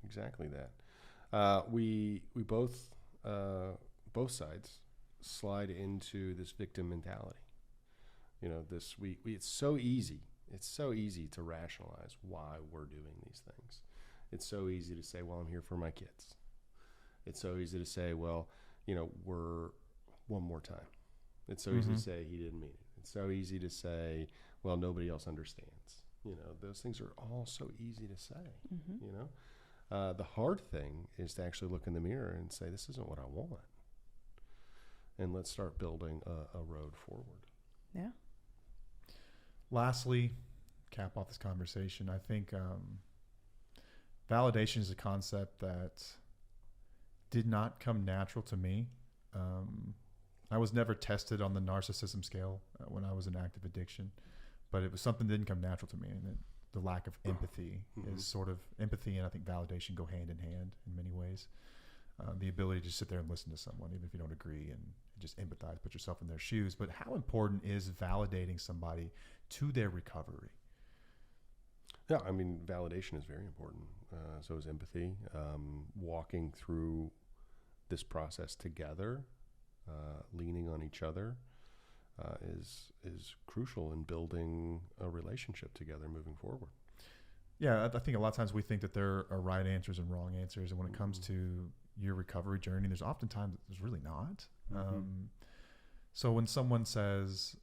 Exactly that. We both both sides slide into this victim mentality. You know, it's so easy. It's so easy to rationalize why we're doing these things. It's so easy to say, well, I'm here for my kids. It's so easy to say, well, you know, we're one more time. It's so easy to say he didn't mean it. It's so easy to say, well, nobody else understands. You know, those things are all so easy to say, you know. The hard thing is to actually look in the mirror and say, this isn't what I want. And let's start building a road forward. Yeah. Lastly, cap off this conversation, I think validation is a concept that did not come natural to me. I was never tested on the narcissism scale when I was in active addiction, but it was something that didn't come natural to me. And the lack of empathy is sort of empathy, and I think validation go hand in hand in many ways. The ability to sit there and listen to someone, even if you don't agree, and just empathize, put yourself in their shoes. But how important is validating somebody to their recovery? Yeah, I mean, validation is very important. So is empathy. Walking through this process together, leaning on each other, is crucial in building a relationship together moving forward. Yeah, I think a lot of times we think that there are right answers and wrong answers, and when it comes to your recovery journey, there's oftentimes there's really not. So when someone says,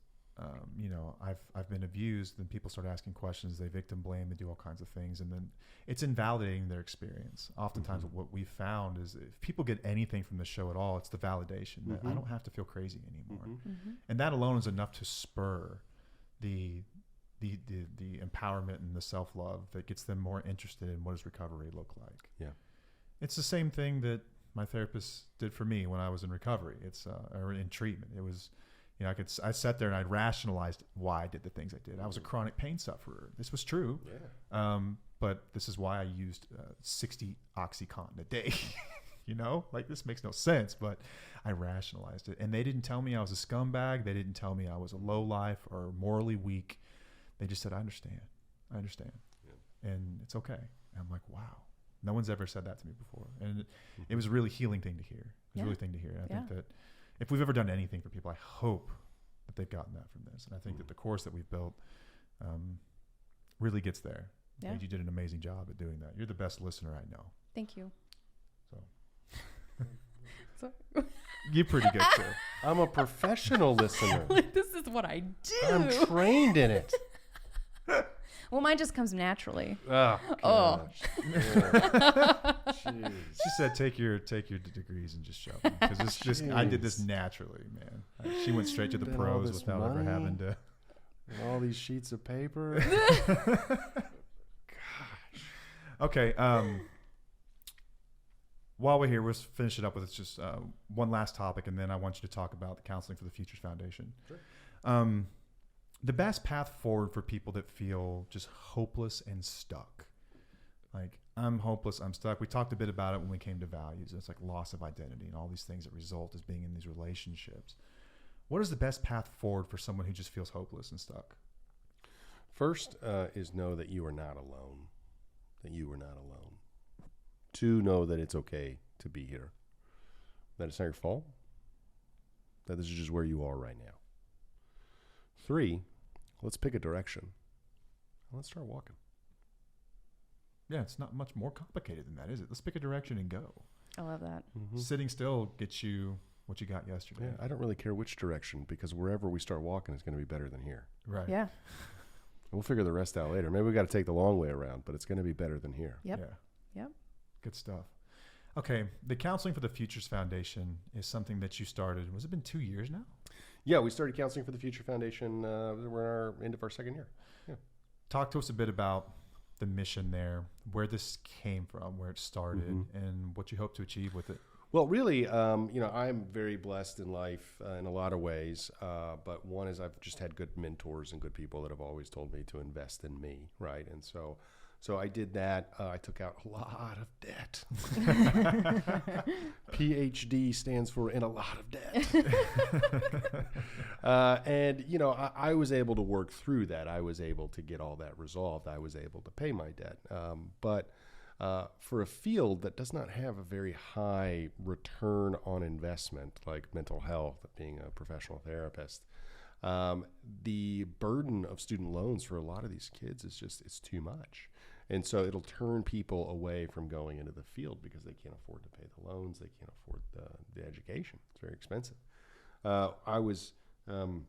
you know, I've been abused, then people start asking questions. They victim blame. They do all kinds of things, and then it's invalidating their experience. Oftentimes, what we've found is if people get anything from the show at all, it's the validation that I don't have to feel crazy anymore, and that alone is enough to spur the empowerment and the self-love that gets them more interested in what does recovery look like. Yeah, it's the same thing that my therapist did for me when I was in recovery. It's or in treatment. It was. You know, I sat there and I rationalized why I did the things I did. I was a chronic pain sufferer. This was true. Yeah. But this is why I used 60 OxyContin a day. You know, like this makes no sense, but I rationalized it. And they didn't tell me I was a scumbag. They didn't tell me I was a lowlife or morally weak. They just said, I understand. Yeah. And it's okay. And I'm like, wow. No one's ever said that to me before. And it was a really healing thing to hear. It was a really thing to hear. And I think that if we've ever done anything for people, I hope that they've gotten that from this. And I think that the course that we've built really gets there. Yeah. And you did an amazing job at doing that. You're the best listener I know. Thank you. So you're pretty good, too. I'm a professional listener. This is what I do. I'm trained in it. Well, mine just comes naturally. Oh. Yeah. She said, "Take your degrees and just shove them." Because it's just, I did this naturally, man. She went straight to the pros without ever having to. And all these sheets of paper. Gosh. Okay. While we're here, we'll finish it up with just one last topic, and then I want you to talk about the Counseling for the Futures Foundation. Sure. The best path forward for people that feel just hopeless and stuck. Like, I'm hopeless, I'm stuck. We talked a bit about it when we came to values. It's like loss of identity and all these things that result as being in these relationships. What is the best path forward for someone who just feels hopeless and stuck? First is know that you are not alone. That you are not alone. 2, know that it's okay to be here. That it's not your fault. That this is just where you are right now. 3, let's pick a direction. And let's start walking. Yeah, it's not much more complicated than that, is it? Let's pick a direction and go. I love that. Sitting still gets you what you got yesterday. Yeah, I don't really care which direction, because wherever we start walking is going to be better than here. Right. Yeah. We'll figure the rest out later. Maybe we got to take the long way around, but it's going to be better than here. Yep. Yeah. Yep. Good stuff. Okay, the Counseling for the Futures Foundation is something that you started. Was it been 2 years now? Yeah, we started Counseling for the Future Foundation. We're in our end of our 2nd year. Yeah. Talk to us a bit about the mission there, where this came from, where it started, and what you hope to achieve with it. Well, really, you know, I'm very blessed in life in a lot of ways, but one is I've just had good mentors and good people that have always told me to invest in me, right? And so I did that. I took out a lot of debt. PhD stands for in a lot of debt. And, you know, I was able to work through that. I was able to get all that resolved. I was able to pay my debt. But for a field that does not have a very high return on investment, like mental health, being a professional therapist, the burden of student loans for a lot of these kids is just, it's too much. And so it'll turn people away from going into the field because they can't afford to pay the loans. They can't afford the education. It's very expensive. I was in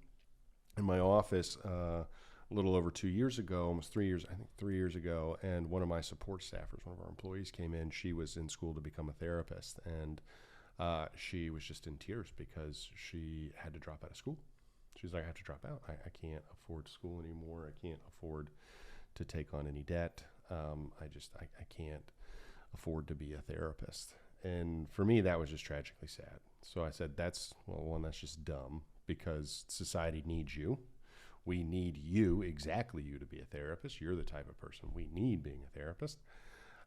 my office a little over 2 years ago, almost 3 years, I think 3 years ago, and one of my support staffers, one of our employees came in. She was in school to become a therapist, and she was just in tears because she had to drop out of school. She's like, I have to drop out. I can't afford school anymore. I can't afford to take on any debt. I can't afford to be a therapist. And for me, that was just tragically sad. So I said, that's just dumb, because society needs you. We need you, exactly you, to be a therapist. You're the type of person we need being a therapist.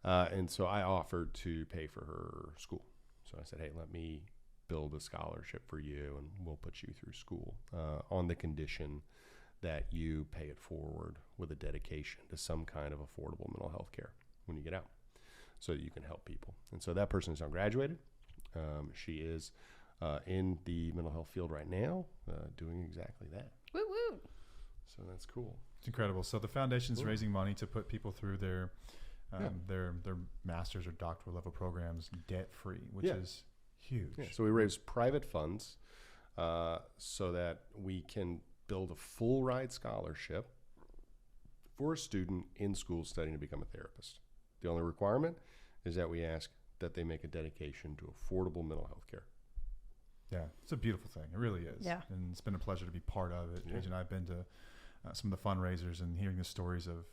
And so I offered to pay for her school. So I said, hey, let me build a scholarship for you, and we'll put you through school on the condition that you pay it forward with a dedication to some kind of affordable mental health care when you get out, so that you can help people. And so that person is now graduated. She is in the mental health field right now, doing exactly that. Woo woo. So that's cool. It's incredible. So the foundation's raising money to put people through their master's or doctoral level programs debt free, which is huge. Yeah. So we raise private funds so that we can build a full ride scholarship for a student in school studying to become a therapist. The only requirement is that we ask that they make a dedication to affordable mental health care. Yeah, it's a beautiful thing. It really is. Yeah. And it's been a pleasure to be part of it. Yeah. Paige and I have been to some of the fundraisers and hearing the stories of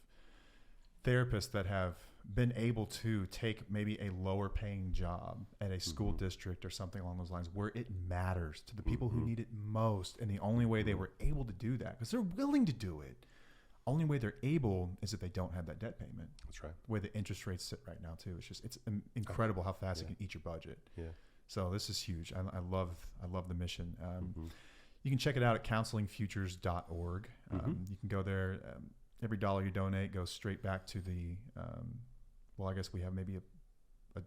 therapists that have been able to take maybe a lower paying job at a school district or something along those lines where it matters to the people who need it most. And the only way they were able to do that, because they're willing to do it, only way they're able is if they don't have that debt payment. That's right. The way the interest rates sit right now too. It's incredible how fast it can eat your budget. Yeah. So this is huge. I love the mission. You can check it out at counselingfutures.org. You can go there. Every dollar you donate goes straight back to the, I guess we have maybe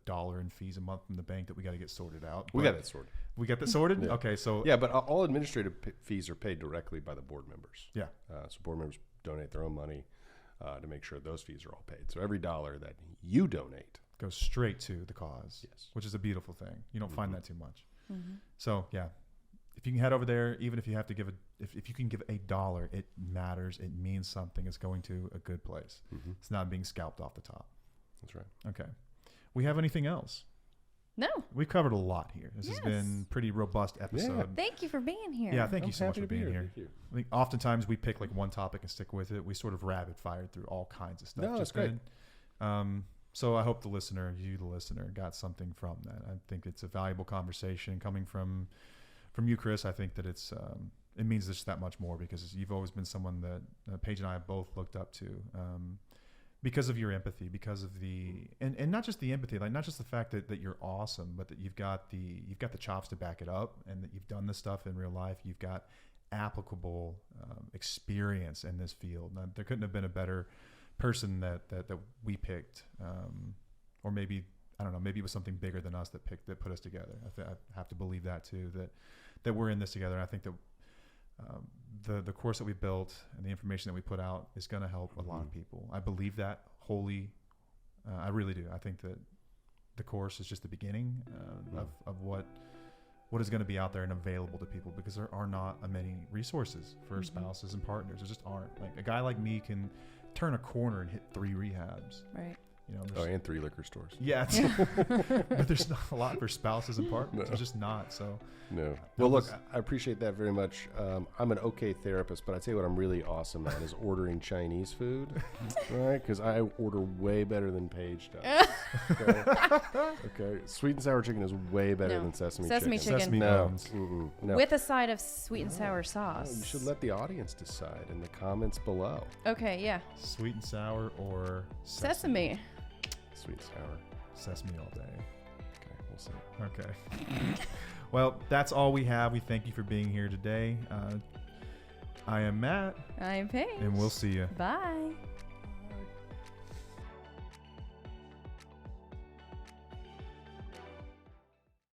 $1 in fees a month from the bank that we got to get sorted out. We got that sorted. We got that sorted? Yeah. Okay, so. Yeah, but all administrative fees are paid directly by the board members. Yeah. So board members donate their own money to make sure those fees are all paid. So every dollar that you donate goes straight to the cause, yes, which is a beautiful thing. You don't find that too much. So, yeah. If you can head over there, even if you have to give if you can give $1, it matters. It means something. It's going to a good place. It's not being scalped off the top. That's right. Okay. We have anything else? No. We've covered a lot here. This has been a pretty robust episode. Thank you for being here. Yeah, thank you so much happy for to be being here. Thank you. I think oftentimes we pick like one topic and stick with it. We sort of rapid fired through all kinds of stuff. No, that's great. So I hope the listener, got something from that. I think it's a valuable conversation coming from you, Chris. I think that it means just that much more because you've always been someone that Paige and I have both looked up to because of your empathy, because of and not just the empathy, like not just the fact that you're awesome, but that you've got the chops to back it up, and that you've done this stuff in real life. You've got applicable experience in this field. Now, there couldn't have been a better person that we picked, or maybe I don't know, maybe it was something bigger than us that put us together. I have to believe that too, that we're in this together. And I think that the course that we built and the information that we put out is going to help a lot of people. I believe that wholly. I really do. I think that the course is just the beginning of what is going to be out there and available to people, because there are not many resources for spouses and partners. There just aren't. Like a guy like me can turn a corner and hit 3 rehabs. Right. And 3 liquor stores. Yeah, but there's not a lot for spouses and partners. No. There's just not. So no. Well, look, I appreciate that very much. I'm an okay therapist, but I tell you what I'm really awesome at is ordering Chinese food, right? Because I order way better than Paige does. Okay. Sweet and sour chicken is way better than sesame chicken. Sesame buns. No. With a side of sweet and sour sauce. No, you should let the audience decide in the comments below. Okay, yeah. Sweet and sour or Sesame. Sweet and sour. Sesame all day. Okay, we'll see. Okay. Well, that's all we have. We thank you for being here today. I am Matt. I am Paige. And we'll see you. Bye.